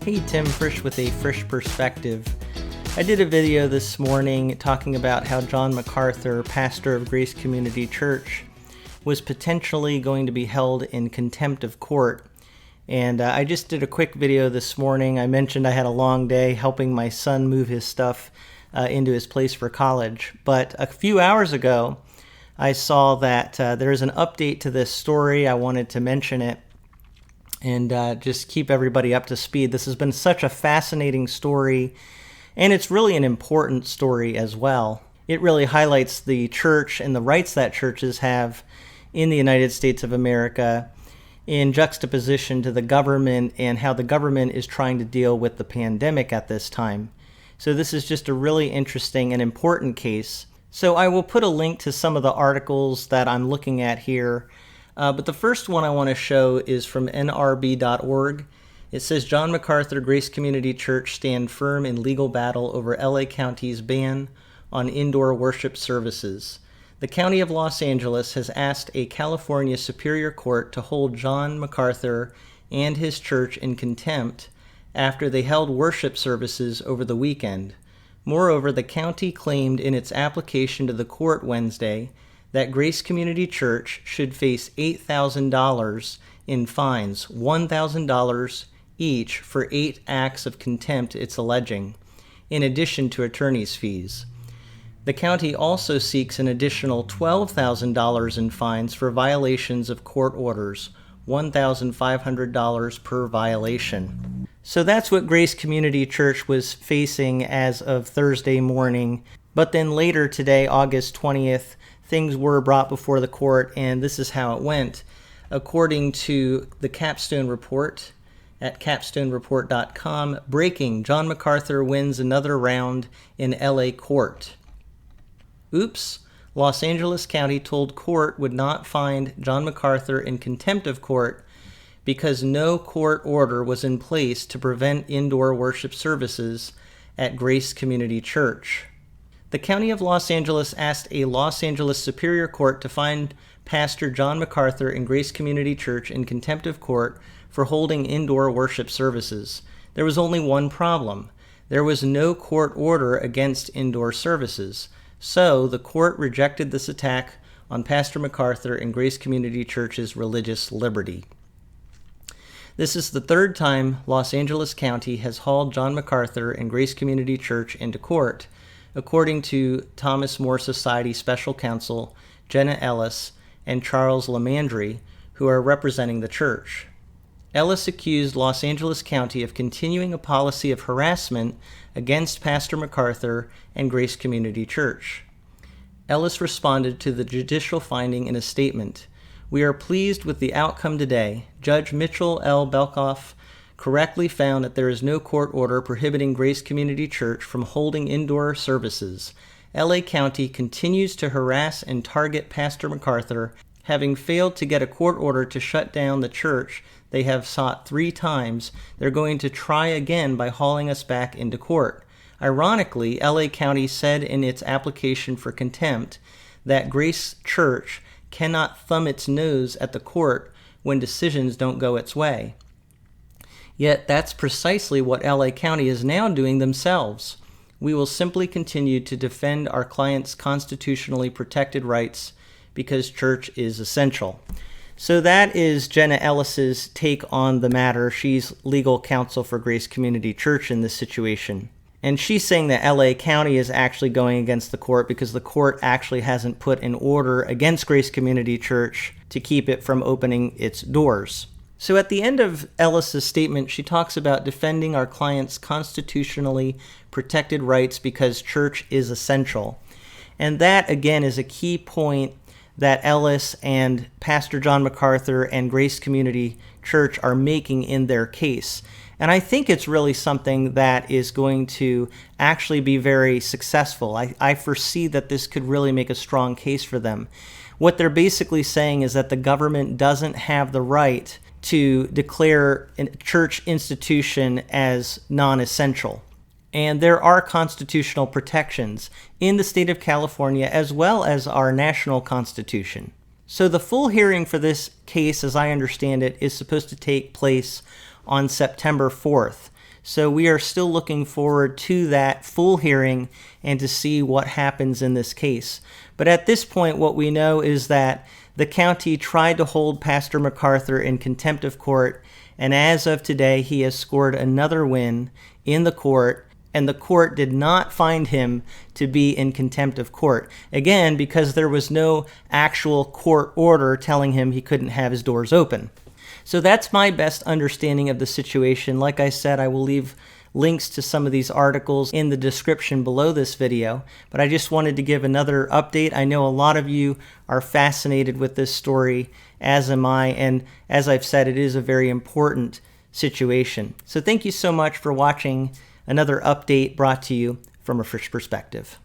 Hey, Tim Frisch with A Frisch Perspective. I did a video this morning talking about how John MacArthur, pastor of Grace Community Church, was potentially going to be held in contempt of court. And I just did a quick video this morning. I mentioned I had a long day helping my son move his stuff into his place for college. But a few hours ago, I saw that there's an update to this story. I wanted to mention it and just keep everybody up to speed. This has been such a fascinating story, and it's really an important story as well. It really highlights the church and the rights that churches have in the United States of America in juxtaposition to the government and how the government is trying to deal with the pandemic at this time. So this is just a really interesting and important case. So I will put a link to some of the articles that I'm looking at here. But the first one I want to show is from nrb.org. It says, John MacArthur Grace Community Church stand firm in legal battle over LA County's ban on indoor worship services. The County of Los Angeles has asked a California Superior Court to hold John MacArthur and his church in contempt after they held worship services over the weekend. Moreover, the county claimed in its application to the court Wednesday that Grace Community Church should face $8,000 in fines, $1,000 each for 8 acts of contempt it's alleging, in addition to attorney's fees. The county also seeks an additional $12,000 in fines for violations of court orders, $1,500 per violation. So that's what Grace Community Church was facing as of Thursday morning. But then later today, August 20th, things were brought before the court, and this is how it went. According to the Capstone Report at capstonereport.com, breaking, John MacArthur wins another round in LA court. Oops. Los Angeles County told court would not find John MacArthur in contempt of court because no court order was in place to prevent indoor worship services at Grace Community Church. The County of Los Angeles asked a Los Angeles Superior Court to find Pastor John MacArthur and Grace Community Church in contempt of court for holding indoor worship services. There was only one problem. There was no court order against indoor services. So the court rejected this attack on Pastor MacArthur and Grace Community Church's religious liberty. This is the third time Los Angeles County has hauled John MacArthur and Grace Community Church into court, according to Thomas More Society Special Counsel Jenna Ellis and Charles Lamandry, who are representing the church. Ellis accused Los Angeles County of continuing a policy of harassment against Pastor MacArthur and Grace Community Church. Ellis responded to the judicial finding in a statement. We are pleased with the outcome today. Judge Mitchell L. Belkoff correctly found that there is no court order prohibiting Grace Community Church from holding indoor services. LA County continues to harass and target Pastor MacArthur, having failed to get a court order to shut down the church they have sought 3 times. They're going to try again by hauling us back into court. Ironically, LA County said in its application for contempt that Grace Church cannot thumb its nose at the court when decisions don't go its way. Yet that's precisely what LA County is now doing themselves. We will simply continue to defend our clients' constitutionally protected rights because church is essential. So that is Jenna Ellis's take on the matter. She's legal counsel for Grace Community Church in this situation. And she's saying that LA County is actually going against the court because the court actually hasn't put an order against Grace Community Church to keep it from opening its doors. So at the end of Ellis's statement, she talks about defending our clients' constitutionally protected rights because church is essential. And that, again, is a key point that Ellis and Pastor John MacArthur and Grace Community Church are making in their case. And I think it's really something that is going to actually be very successful. I foresee that this could really make a strong case for them. What they're basically saying is that the government doesn't have the right to declare a church institution as non-essential. And there are constitutional protections in the state of California as well as our national constitution. So the full hearing for this case, as I understand it, is supposed to take place on September 4th. So we are still looking forward to that full hearing and to see what happens in this case. But at this point, what we know is that the county tried to hold Pastor MacArthur in contempt of court, and as of today, he has scored another win in the court, and the court did not find him to be in contempt of court. Again, because there was no actual court order telling him he couldn't have his doors open. So that's my best understanding of the situation. Like I said, I will leave links to some of these articles in the description below this video, but I just wanted to give another update. I know a lot of you are fascinated with this story, as am I, and as I've said, it is a very important situation. So thank you so much for watching another update brought to you from A Frisch Perspective.